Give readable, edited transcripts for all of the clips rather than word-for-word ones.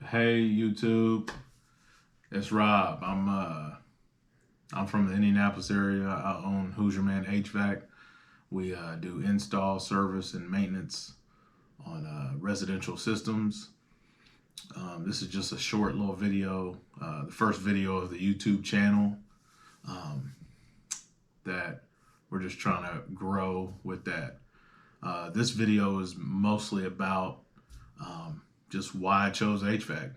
Hey YouTube, it's Rob. I'm from the Indianapolis area. I own Hoosierman HVAC. We do install, service, and maintenance on residential systems. This is just a short little video, the first video of the YouTube channel um, that we're just trying to grow with that. This video is mostly about just why I chose HVAC.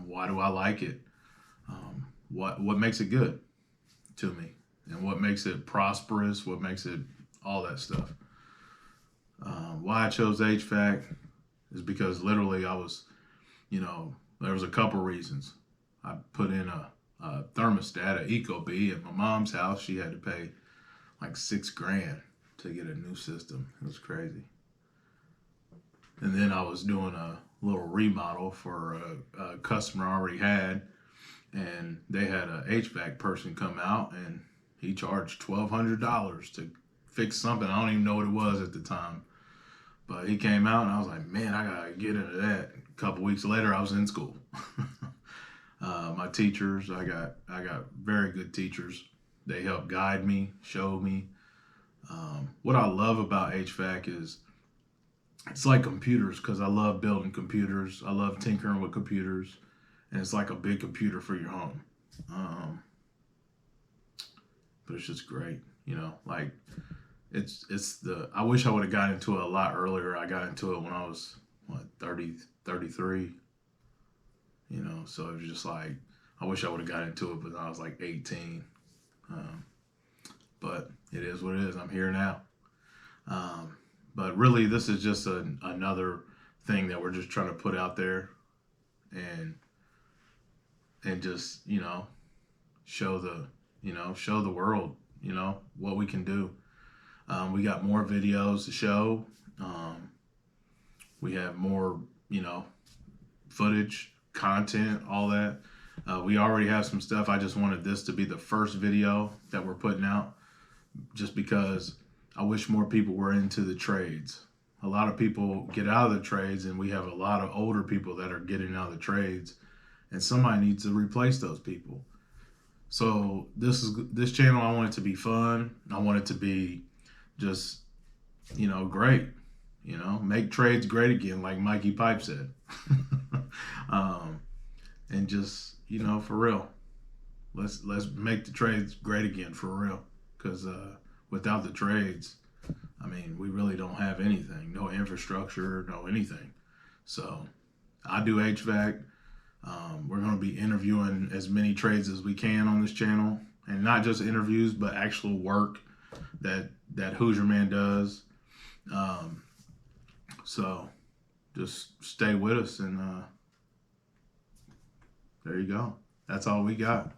Why do I like it? What makes it good to me, and what makes it prosperous? What makes it all that stuff? Why I chose HVAC is because literally there was a couple reasons. I put in a thermostat, an Ecobee at my mom's house. She had to pay like $6,000 to get a new system. It was crazy. And then I was doing a little remodel for a customer I already had, and they had a HVAC person come out, and he charged $1,200 to fix something. I don't even know what it was at the time, but he came out, and I was like, man, I gotta get into that. A couple weeks later, I was in school. My teachers, I got very good teachers. They helped guide me, show me. What I love about HVAC is it's like computers, because I love building computers. I love tinkering with computers, and it's like a big computer for your home. But it's just great, like I wish I would have got into it a lot earlier. I got into it when I was 33, so it was just like, I wish I would have got into it when I was like 18. But it is what it is. I'm here now. But really, this is just another thing that we're just trying to put out there, and just show the world what we can do. We got more videos to show. We have more footage, content, all that. We already have some stuff. I just wanted this to be the first video that we're putting out, just because I wish more people were into the trades. A lot of people get out of the trades, and we have a lot of older people that are getting out of the trades, and somebody needs to replace those people. So this channel, I want it to be fun. I want it to be just, great. Make trades great again, like Mikey Pipe said. And just, for real, let's make the trades great again, for real. Because without the trades, I mean, we really don't have anything. No infrastructure, no anything. So I do HVAC. We're going to be interviewing as many trades as we can on this channel, and not just interviews, but actual work that Hoosierman does. So just stay with us, and there you go. That's all we got.